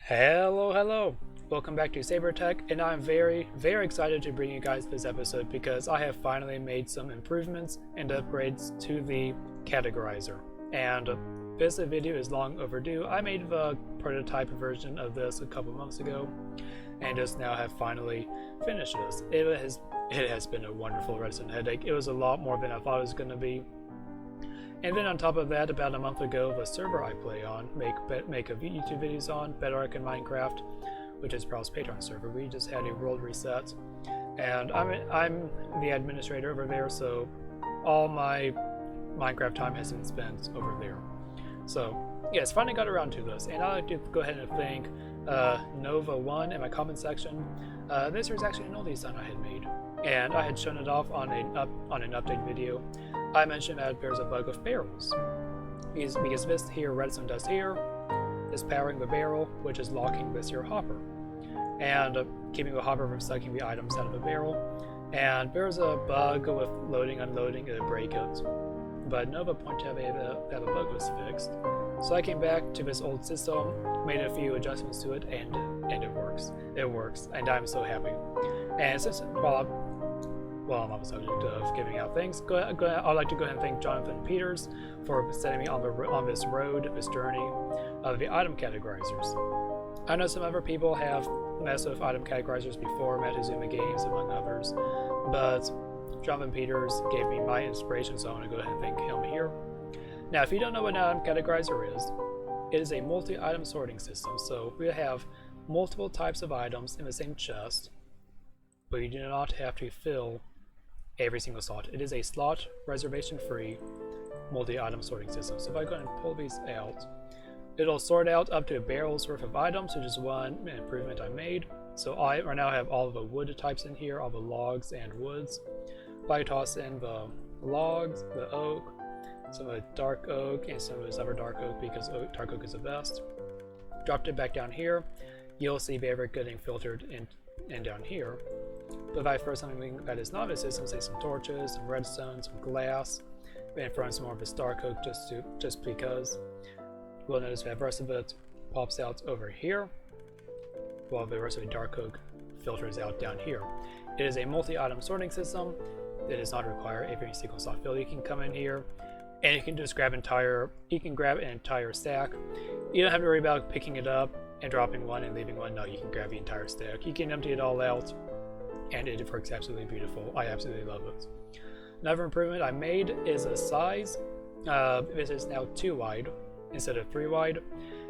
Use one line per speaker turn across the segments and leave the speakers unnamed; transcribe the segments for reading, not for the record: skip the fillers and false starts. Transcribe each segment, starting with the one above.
Hello. Welcome back to SaberTech, and I'm very excited to bring you guys this episode because I have finally made some improvements and upgrades to the Categorizer. And this video is long overdue. I made the prototype version of this a couple months ago, and just now have finally finished this. It has been a wonderful redstone headache. It was a lot more than I thought it was going to be. And then on top of that, about a month ago, the server I play on, make YouTube videos on, Bedrock and Minecraft, which is Brow's Patreon server, we just had a world reset. And I'm the administrator over there, so all my Minecraft time has been spent over there. So, yes, finally got around to this. And I'd like to go ahead and thank Nova1 in my comment section. This was actually an old design I had made, and I had shown it off on an update video. I mentioned that there's a bug of barrels, because this here redstone dust here is powering the barrel, which is locking this here hopper, and keeping the hopper from sucking the items out of the barrel. And there's a bug with loading, unloading, it break it. But Nova pointed out that the bug was fixed. So I came back to this old system, made a few adjustments to it, and it works. It works, and I'm so happy. And since well, I'm on the subject of giving out things, I'd like to go ahead and thank Jonathan Peters for setting me on this road, this journey of the item categorizers. I know some other people have messed with item categorizers before, Matazuma Games among others, but Jonathan Peters gave me my inspiration, so I want to go ahead and thank him here. Now, if you don't know what an item categorizer is, it is a multi-item sorting system. So we have multiple types of items in the same chest, but you do not have to fill every single slot. It is a slot reservation-free multi-item sorting system. So if I go ahead and pull these out, it'll sort out up to a barrel's worth of items, which is one improvement I made. So I right now have all of the wood types in here, all the logs and woods. If I toss in the logs, the oak, some of the dark oak, and some of this other dark oak, because dark oak is the best. Dropped it back down here, you'll see Bedrock getting filtered in down here. But if I throw something that is not in the system, say some torches, some redstone, some glass, and throw in some more of this dark oak just because, we'll notice that the rest of it pops out over here, while the rest of the dark oak filters out down here. It is a multi-item sorting system. It does not require every single slot fill. You can come in here and you can just grab an entire stack. You don't have to worry about picking it up and dropping one and leaving one. No, you can grab the entire stack. You can empty it all out, and it works absolutely beautiful. I absolutely love it. Another improvement I made is a size. This is now 2 wide instead of 3 wide,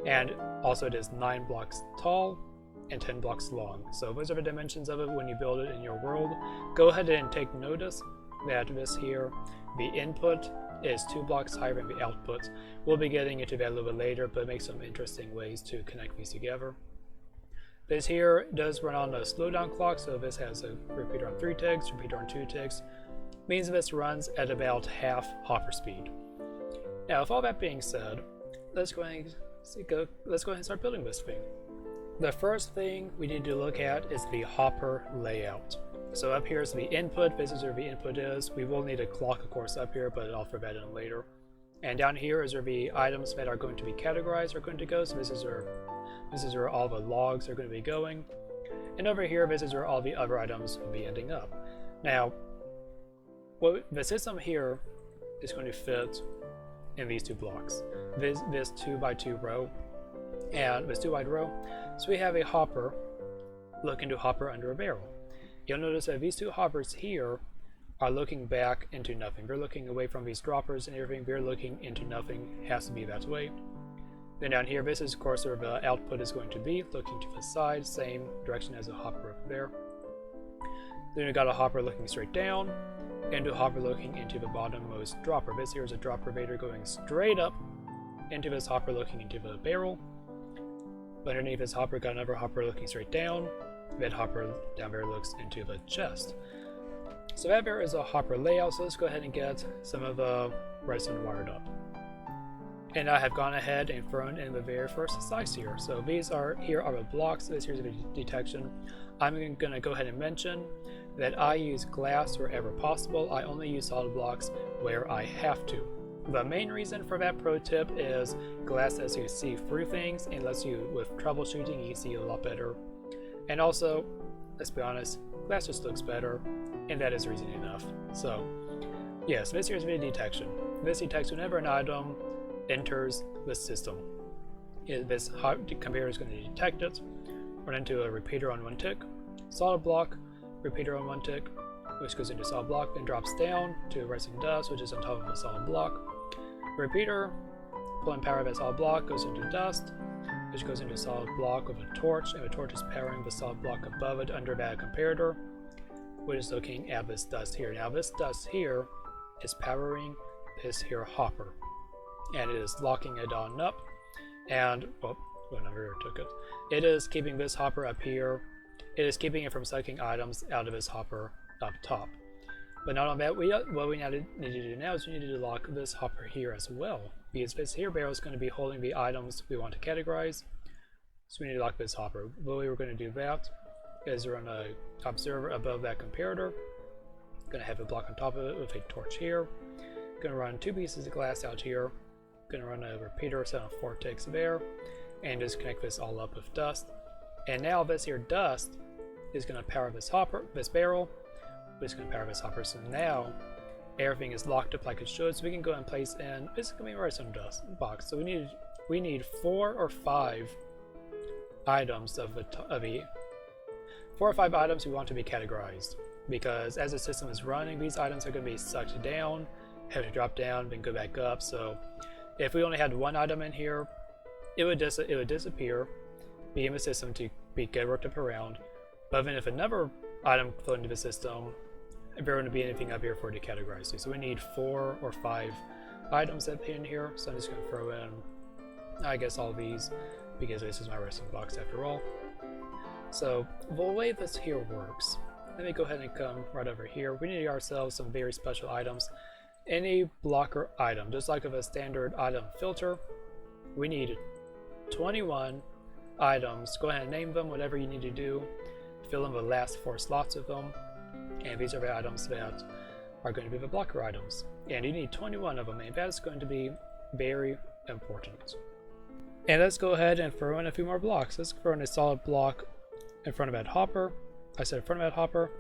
and also it is 9 blocks tall and 10 blocks long. So those are the dimensions of it when you build it in your world. Go ahead and take notice that this here, the input is 2 blocks higher than the output. We'll be getting into that a little bit later, but make some interesting ways to connect these together. This here does run on a slowdown clock, so this has a repeater on 3 ticks, repeater on 2 ticks. Means this runs at about half hopper speed. Now, with all that being said, let's go ahead and start building this thing. The first thing we need to look at is the hopper layout. So up here is the input. This is where the input is. We will need a clock, of course, up here, but I'll throw that in later. And down here is where the items that are going to be categorized are going to go. So this is where all the logs are going to be going. And over here, this is where all the other items will be ending up. Now, the system here is going to fit in these 2 blocks. This 2x2 row and this 2 wide row. So we have a hopper looking to hopper under a barrel. You'll notice that these 2 hoppers here are looking back into nothing. They're looking away from these droppers and everything. They're looking into nothing. It has to be that way. Then down here, this is of course where the output is going to be, looking to the side, same direction as a hopper up there. Then we've got a hopper looking straight down, and a hopper looking into the bottommost dropper. This here is a drop elevator going straight up into this hopper looking into the barrel. Underneath this hopper, got another hopper looking straight down. That hopper down there looks into the chest. So that there is a hopper layout, so let's go ahead and get some of the redstone wired up. And I have gone ahead and thrown in the very first size here. So here are the blocks. This here's the detection. I'm going to go ahead and mention that I use glass wherever possible. I only use solid blocks where I have to. The main reason for that pro tip is glass lets you see through things and lets you, with troubleshooting, you see a lot better. And also, let's be honest, glass just looks better, and that is reason enough. So, yes, this here is video detection. This detects whenever an item enters the system. This computer is going to detect it, run into a repeater on one tick, solid block, repeater on one tick, which goes into solid block, then drops down to resting dust, which is on top of a solid block. Repeater, pulling power of a solid block, goes into dust, which goes into a solid block with a torch, and the torch is powering the solid block above it under that comparator, which is looking at this dust here. Now this dust here is powering this here hopper, and it is locking it on up, and, well, whenever I took it, it is keeping this hopper up here. It is keeping it from sucking items out of this hopper up top. But not on that, what we need to do now is we need to lock this hopper here as well, because this here barrel is going to be holding the items we want to categorize, so we need to lock this hopper. The way we're going to do that is run an observer above that comparator, going to have a block on top of it with a torch here, going to run 2 pieces of glass out here, going to run a repeater set of 4 ticks there, and just connect this all up with dust. And now this here dust is going to power this hopper, this barrel, which is going to power this hopper. So now everything is locked up like it should, so we can go and place in, this is going to be right some dust box. So we need 4 or 5 items of 4 or 5 items we want to be categorized, because as the system is running, these items are going to be sucked down, have to drop down, then go back up. So if we only had 1 item in here, it would disappear, be in the system to get worked up around. But then if another item flowed into the system, there wouldn't be anything up here for it to categorize to. So we need 4 or 5 items up in here. So I'm just going to throw in, I guess, all these, because this is my resting box after all. So the way this here works, let me go ahead and come right over here. We need ourselves some very special items. Any blocker item, just like with a standard item filter, we need 21 items. Go ahead and name them, whatever you need to do. Fill in the last 4 slots of them, and these are the items that are going to be the blocker items. And you need 21 of them, and that's going to be very important. And let's go ahead and throw in a few more blocks. Let's throw in a solid block in front of that hopper. I said in front of that hopper.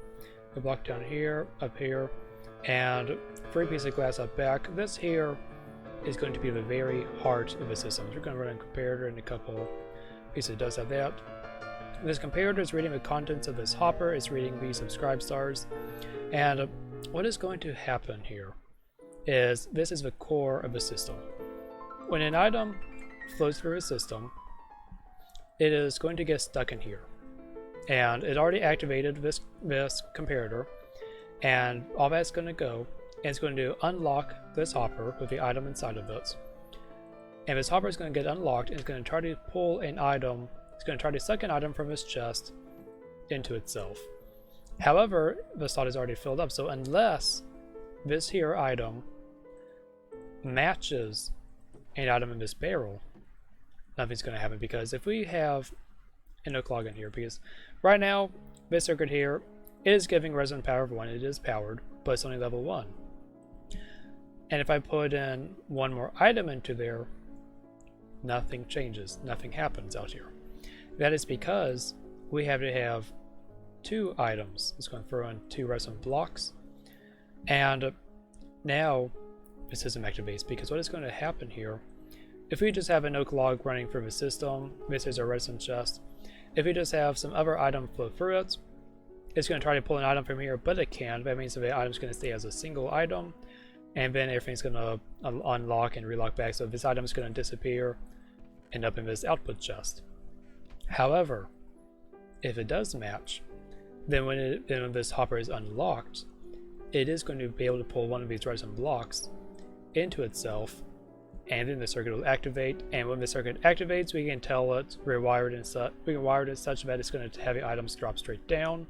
A block down here, up here, and 3 pieces of glass up back. This here is going to be the very heart of the system. We're going to run a comparator and a couple pieces of dust of that. This comparator is reading the contents of this hopper, it's reading the subscribe stars, and what is going to happen here is this is the core of the system. When an item flows through a system, it is going to get stuck in here, and it already activated this comparator, and all that's going to go, and it's going to unlock this hopper with the item inside of it, and this hopper is going to get unlocked, and it's going to try to pull an item. It's going to try to suck an item from its chest into itself. However, the slot is already filled up, so unless this here item matches an item in this barrel, nothing's going to happen. Because if we have an oak log in here, because right now this circuit here is giving resonant power of 1, it is powered, but it's only level 1. And if I put in 1 more item into there, nothing changes, nothing happens out here. That is because we have to have 2 items. It's going to throw in 2 resonant blocks. And now this system activates, because what is going to happen here, if we just have an oak log running through the system, this is our resonant chest. If we just have some other item flow through it, it's going to try to pull an item from here, but it can't. That means the item's going to stay as a single item, and then everything's going to unlock and relock back. So this item is going to disappear, end up in this output chest. However, if it does match, then when this hopper is unlocked, it is going to be able to pull one of these resonant blocks into itself, and then the circuit will activate. And when the circuit activates, we can tell it rewired and we can wire it such that it's going to have the items drop straight down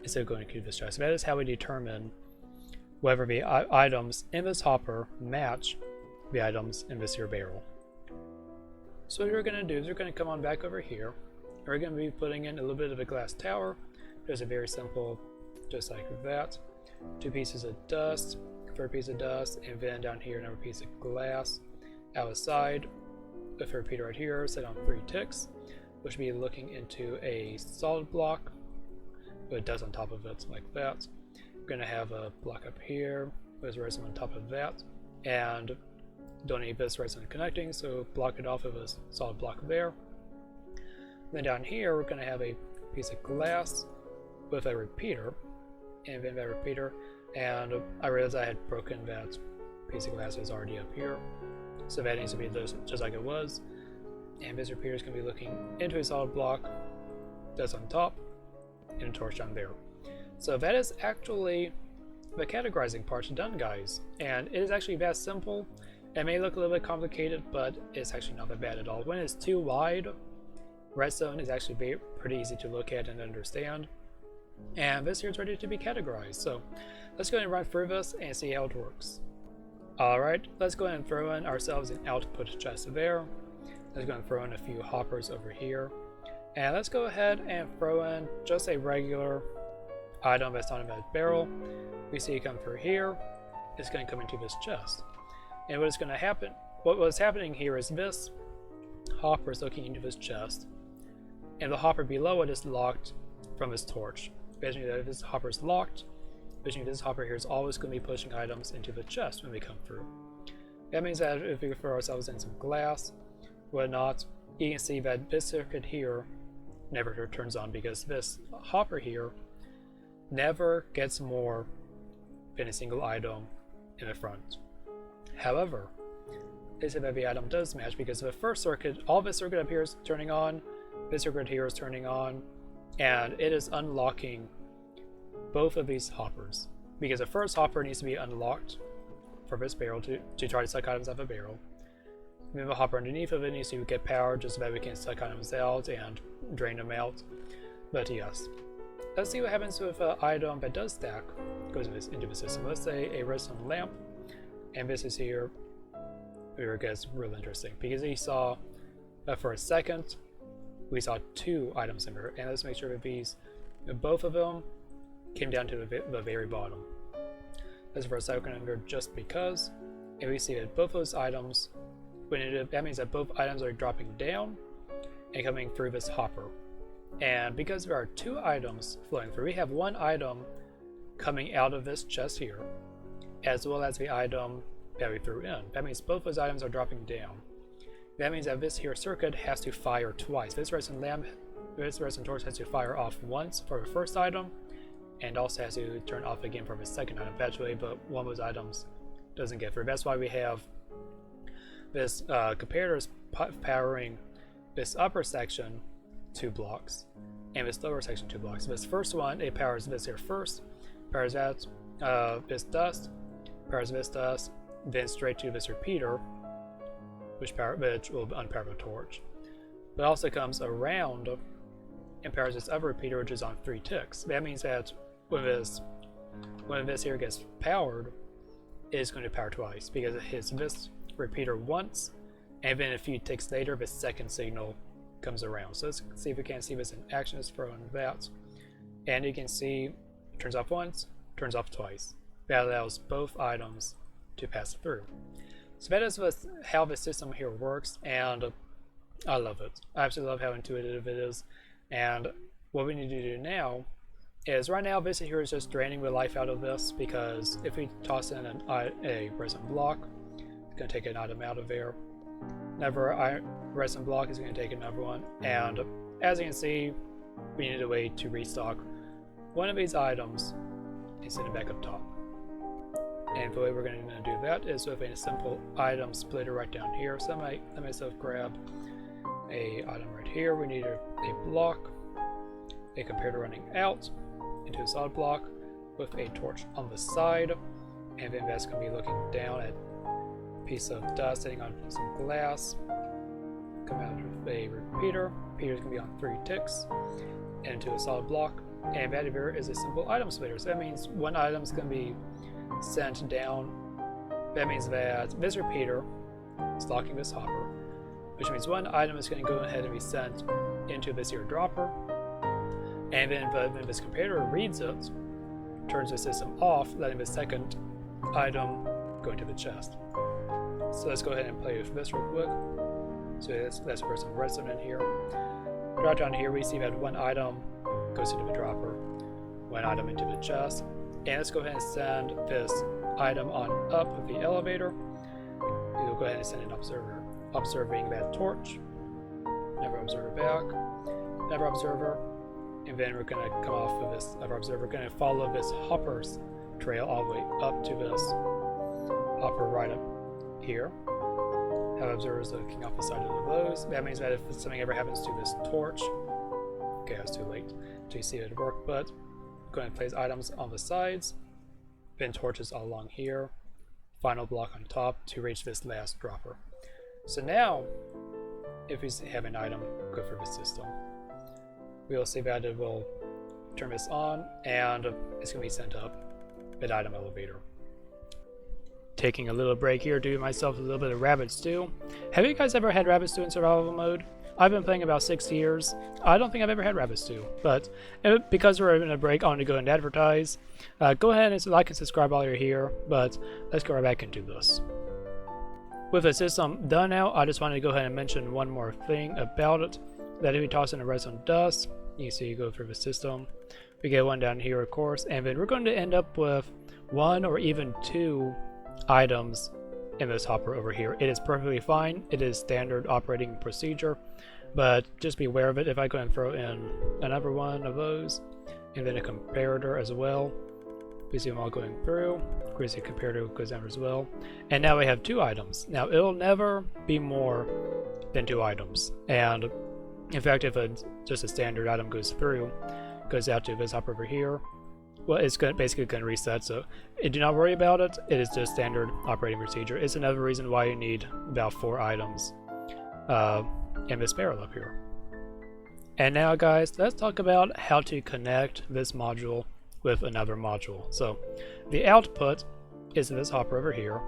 instead of going to this chest. So that is how we determine whether the items in this hopper match the items in this here barrel. So what we're going to do is we're going to come on back over here. We're going to be putting in a little bit of a glass tower. Just a very simple, just like that. 2 pieces of dust, third piece of dust, and then down here another piece of glass outside. The third repeater right here set on 3 ticks, which will be looking into a solid block with dust on top of it, like that. We're going to have a block up here with resin on top of that, and don't need this resin connecting, so block it off of a solid block there. Then down here we're going to have a piece of glass with a repeater, and then that repeater, and I realized I had broken that piece of glass that was already up here, so that needs to be just like it was. And this repeater is going to be looking into a solid block that's on top, and a torch down there. So that is actually the categorizing part's done, guys, and it is actually that simple. It may look a little bit complicated, but it's actually not that bad at all. When it's too wide, redstone is actually pretty easy to look at and understand, and this here is ready to be categorized. So let's go ahead and run through this and see how it works. Alright, let's go ahead and throw in ourselves an output chest there. Let's go and throw in a few hoppers over here, and let's go ahead and throw in just a regular item that's not in that barrel. We see it come through here. It's going to come into this chest, and what was happening here is this hopper is looking into this chest, and the hopper below it is locked from this torch. Basically, if this hopper is locked, basically this hopper here is always going to be pushing items into the chest when we come through. That means that if we throw ourselves in some glass, whatnot, you can see that this circuit here never turns on, because this hopper here never gets more than a single item in the front. However, this if every item does match, because the first circuit, all this circuit up here is turning on, this circuit here is turning on, and it is unlocking both of these hoppers, because the first hopper needs to be unlocked for this barrel to try to suck items out of a barrel. And then the hopper underneath of it needs to get power just so that we can suck items out and drain them out. But yes, let's see what happens with an item that does stack, goes into the system. Let's say a redstone lamp, and this is here where it gets really interesting, because you saw that for a second we saw 2 items in here, and let's make sure that both of them came down to the very bottom. Let's for a second under just because, and we see that both those items, that means that both items are dropping down and coming through this hopper. And because there are 2 items flowing through, we have 1 item coming out of this chest here, as well as the item that we threw in. That means both those items are dropping down. That means that this here circuit has to fire twice. This resin torch has to fire off once for the first item, and also has to turn off again for the second item eventually, but one of those items doesn't get through. That's why we have this comparator is powering this upper section 2 blocks, and this lower section 2 blocks. This first one, it powers this here first, powers that, this dust, powers this dust, then straight to this repeater, which will unpower the torch. But it also comes around and powers this other repeater, which is on 3 ticks. That means that when this here gets powered, it's going to power twice, because it hits this repeater once, and then a few ticks later, the second signal comes around. So let's see if we can see this in action. Let's throw in that, and you can see it turns off once, turns off twice. That allows both items to pass through. So that is how the system here works, and I love it. I absolutely love how intuitive it is. And what we need to do now is, right now this here is just draining the life out of this, because if we toss in a resin block, it's going to take an item out of there. Another resin block is going to take another one, and as you can see, we need a way to restock one of these items and send it back up top. And the way we're going to do that is with a simple item splitter right down here. So let myself grab a item right here. We need a block, a comparator running out into a solid block with a torch on the side, and then that's going to be looking down at a piece of dust sitting on some glass. Come out with a repeater. Repeater is going to be on 3 ticks into a solid block, and that here is a simple item splitter. So that means one item is going to be sent down. That means that this repeater is locking this hopper, which means one item is going to go ahead and be sent into this here dropper, and then when this comparator reads it, turns the system off, letting the second item going to the chest. So let's go ahead and play with this real quick. So let's put some redstone in here. Drop down here, we see that one item goes into the dropper, one item into the chest. And let's go ahead and send this item on up with the elevator. We'll go ahead and send an observer observing that torch. Another observer back, another observer, and then we're going to come off of this other observer. We're going to follow this hopper's trail all the way up to this hopper right up here. Have observers looking off the side of those. That means that if something ever happens to this torch, okay, that's too late to see it work, but go ahead and place items on the sides, then torches all along here, final block on top to reach this last dropper. So now, if we have an item go through the system, we will see that it will turn this on and it's going to be sent up an item elevator. Taking a little break here, doing myself a little bit of rabbit stew. Have you guys ever had rabbit stew in survival mode? I've been playing about 6 years. I don't think I've ever had rabbit stew, but because we're in a break, I want to go and advertise. Go ahead and like and subscribe while you're here, but let's go right back into this. With the system done now, I just wanted to go ahead and mention one more thing about it, that if we toss in a redstone dust, you see you go through the system. We get one down here, of course, and then we're going to end up with 1 or even 2 items in this hopper over here. It is perfectly fine. It is standard operating procedure, but just be aware of it. If I go and throw in another one of those, and then a comparator as well, we see them all going through. Of course, the comparator goes down as well. And now we have 2 items. Now, it'll never be more than 2 items. And in fact, if just a standard item goes through, goes out to this hopper over here, well, it's basically going to reset. So do not worry about it. It is just standard operating procedure. It's another reason why you need about 4 items in this barrel up here. And now, guys, let's talk about how to connect this module with another module. So the output is this hopper over here,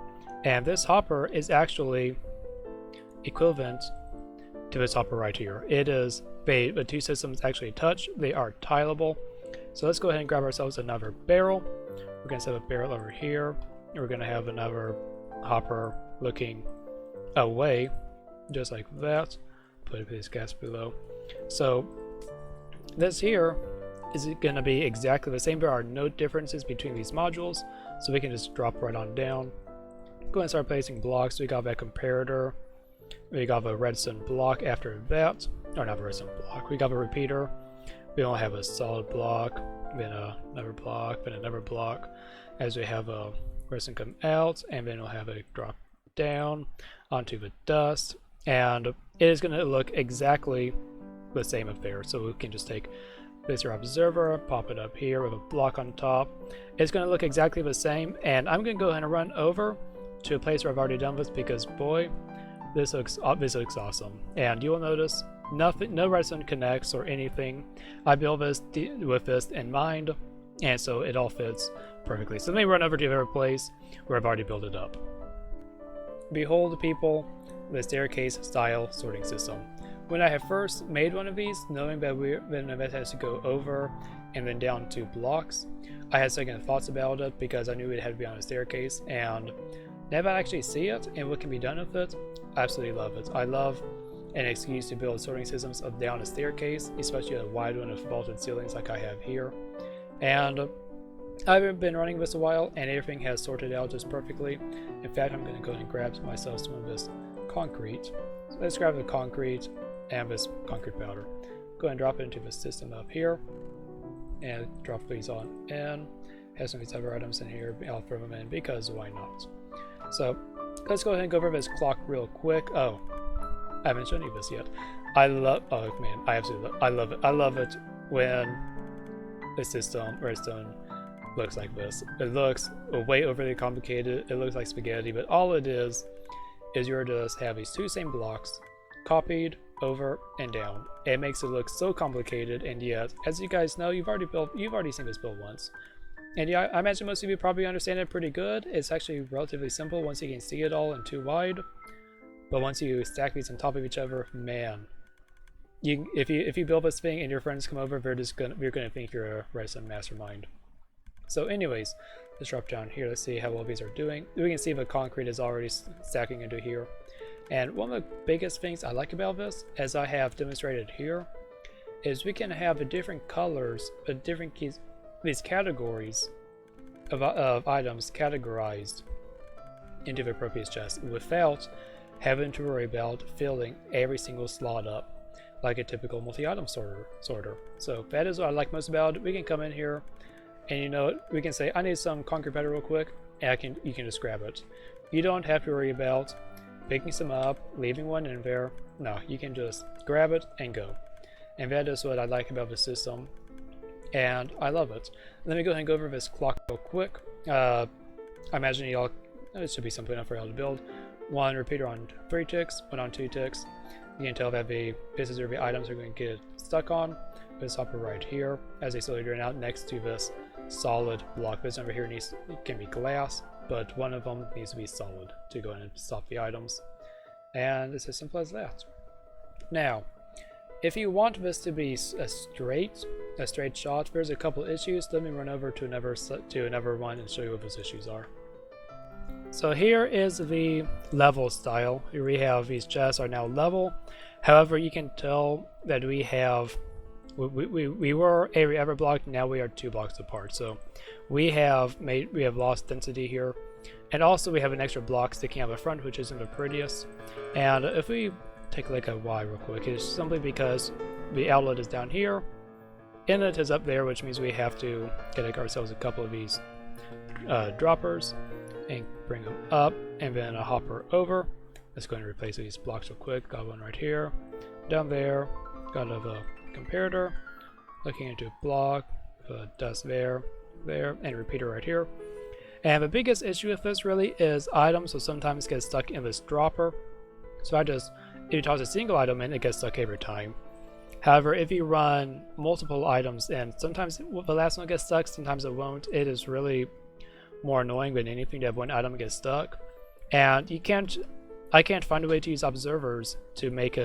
and this hopper is actually equivalent to this hopper right here. It is, the 2 systems actually touch. They are tileable. So let's go ahead and grab ourselves another barrel. We're going to set a barrel over here. We're going to have another hopper looking away, just like that. Put this gas below. So this here is going to be exactly the same. There are no differences between these modules, so we can just drop right on down. Go ahead and start placing blocks. We got that comparator. We got a redstone block after that. Or not a redstone block. We got a repeater. We only have a solid block, then another block, then another block. As we have a redstone come out, and then we'll have it drop down onto the dust. And it is going to look exactly the same up there. So we can just take this here observer, pop it up here with a block on top. It's going to look exactly the same, and I'm going to go ahead and run over to a place where I've already done this because, boy, this looks awesome. And you will notice no redstone connects or anything. I built this with this in mind, and so it all fits perfectly. So let me run over to the other place where I've already built it up. Behold, people, the staircase style sorting system. When I have first made one of these, knowing that it has to go over and then down 2 blocks, I had second thoughts about it because I knew it had to be on a staircase, and now that I actually see it and what can be done with it, I absolutely love it. I love an excuse to build sorting systems up down a staircase, especially a wide one with vaulted ceilings like I have here. And I've been running this a while, and everything has sorted out just perfectly. In fact, I'm going to go ahead and grab myself some of this concrete. So let's grab the concrete and this concrete powder. Go ahead and drop it into the system up here, and drop these on in. Have some of these other items in here. I'll throw them in because why not? So let's go ahead and go over this clock real quick. Oh, I haven't shown you this yet. I love it. I love it when the system redstone looks like this. It looks way overly complicated. It looks like spaghetti, but all it is you're just have these 2 same blocks copied over and down. It makes it look so complicated, and yet, as you guys know, you've already seen this build once. And yeah, I imagine most of you probably understand it pretty good. It's actually relatively simple once you can see it all in 2 wide. But once you stack these on top of each other, man, if you build this thing and your friends come over, you're gonna think you're a redstone mastermind. So anyways, Let's drop down here. Let's see how well these are doing. We can see the concrete is already stacking into here. And one of the biggest things I like about this, as I have demonstrated here, is we can have the different colors, the different keys, these categories of items categorized into the appropriate chest without having to worry about filling every single slot up like a typical multi-item sorter. So that is what I like most about it. We can come in here and, you know, we can say, I need some concrete better real quick, and you can just grab it. You don't have to worry about picking some up, leaving one in there. No, you can just grab it and go. And that is what I like about the system, and I love it. Let me go ahead and go over this clock real quick. I imagine y'all, it should be simple enough for y'all to build. One repeater on 3 ticks, one on 2 ticks. You can tell that the pieces of the items are going to get stuck on this hopper right here as they slowly drain out next to this solid block. This over here can be glass, but one of them needs to be solid to go in and stop the items. And it's as simple as that. Now, if you want this to be a straight shot, there's a couple issues. Let me run over to another one and show you what those issues are. So here is the level style. Here we have these chests are now level. However, you can tell that we were every block, now we are 2 blocks apart. So we have lost density here, and also we have an extra block sticking out the front, which isn't the prettiest. And if we take a look at why real quick, it's simply because the outlet is down here, inlet is up there, which means we have to get ourselves a couple of these droppers and bring them up, and then a hopper over. Let's go ahead and replace these blocks real quick. Got one right here, down there, got a comparator, looking into a block, dust there, and a repeater right here. And the biggest issue with this really is items will sometimes get stuck in this dropper. So if you toss a single item in, it gets stuck every time. However, if you run multiple items in, sometimes the last one gets stuck, sometimes it won't. It is really more annoying than anything to have one item get stuck. And I can't find a way to use observers to make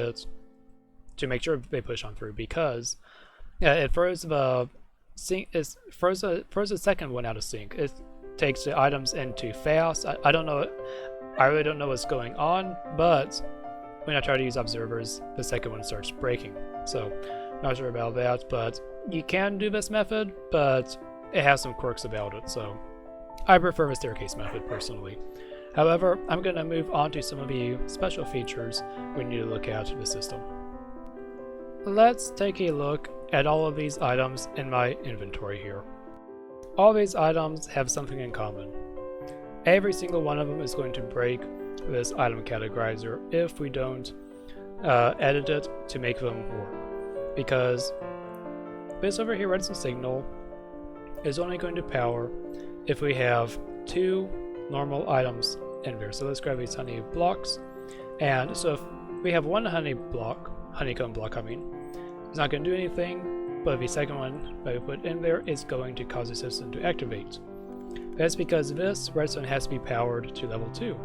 sure they push on through, because it throws the second one out of sync. It takes the items in too fast. I don't know. I really don't know what's going on, but when I try to use observers, the second one starts breaking. So not sure about that, but you can do this method, but it has some quirks about it. So I prefer the staircase method personally. However, I'm going to move on to some of the special features we need to look at the system. Let's take a look at all of these items in my inventory here. All these items have something in common. Every single one of them is going to break this item categorizer if we don't edit it to make them work. Because this over here, redstone signal, is only going to power if we have 2 normal items in there. So let's grab these honey blocks. And so if we have one honeycomb block, it's not going to do anything, but the second one that we put in there is going to cause the system to activate. That's because this redstone has to be powered to level 2.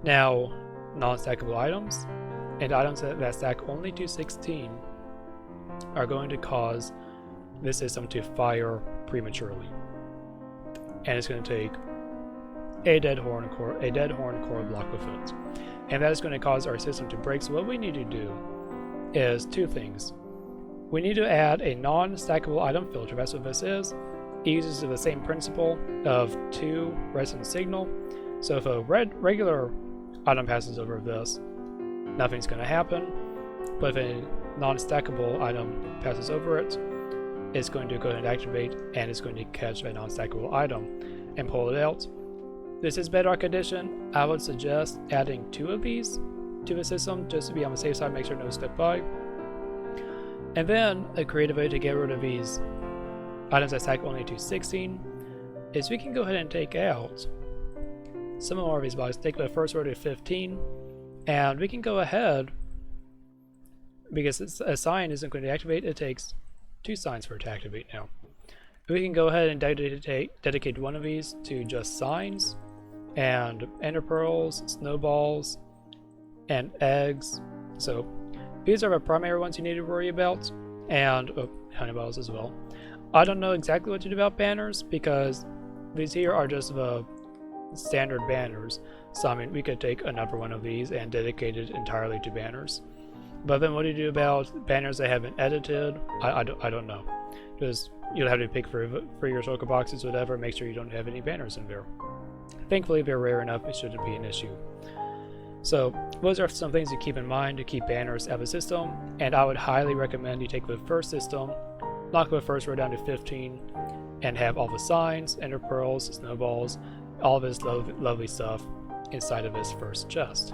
Now, non-stackable items and items that stack only to 16 are going to cause this system to fire prematurely. And it's going to take a dead horn core block with it. And that is going to cause our system to break. So what we need to do is 2 things. We need to add a non-stackable item filter. That's what this is. It uses the same principle of 2 redstone signal. So if a regular item passes over this, nothing's going to happen. But if a non-stackable item passes over it, it's going to go ahead and activate, and it's going to catch a non-stackable item and pull it out. This is Bedrock Edition. I would suggest adding 2 of these to the system just to be on the safe side, make sure no slip by. And then a creative way to get rid of these items that stack only to 16 is we can go ahead and take out some more of these blocks, take the first row to 15, and we can go ahead, because a sign isn't going to activate, it takes 2 signs for it to activate now. We can go ahead and dedicate one of these to just signs, and ender pearls, snowballs, and eggs. So these are the primary ones you need to worry about, and honey balls as well. I don't know exactly what to do about banners, because these here are just the standard banners. So I mean, we could take another one of these and dedicate it entirely to banners. But then what do you do about banners that have been edited? I don't know. Just you'll have to pick for your shulker boxes, whatever. Make sure you don't have any banners in there. Thankfully, they're rare enough; it shouldn't be an issue. So those are some things to keep in mind to keep banners out of the system. And I would highly recommend you take the first system, knock the first row down to 15, and have all the signs, ender pearls, snowballs, all this lovely stuff inside of this first chest.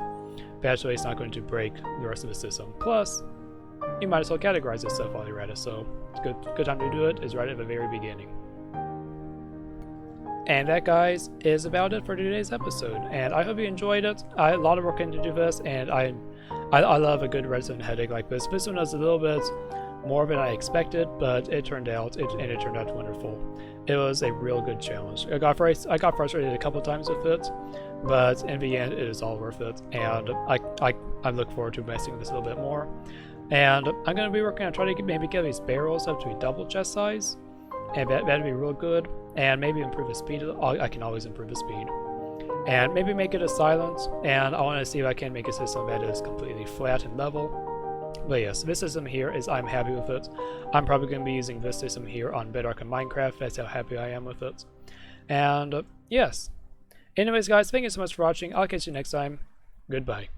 That way it's not going to break the rest of the system. Plus, you might as well categorize this stuff while you're at it, so good time to do it is right at the very beginning. And that, guys, is about it for today's episode, and I hope you enjoyed it. A lot of work into do this, and I love a good redstone headache like this. This one was a little bit more than I expected, but it turned out wonderful. It was a real good challenge. I got frustrated a couple times with it, but in the end, it is all worth it. And I look forward to messing with this a little bit more. And I'm going to be working on trying to maybe get these barrels up to a double chest size, and that'd be real good. And maybe improve the speed. I can always improve the speed. And maybe make it a silent. And I want to see if I can make a system that is completely flat and level. But yes, this system here I'm happy with it. I'm probably going to be using this system here on Bedrock and Minecraft. That's how happy I am with it. And yes. Anyways, guys, thank you so much for watching. I'll catch you next time. Goodbye.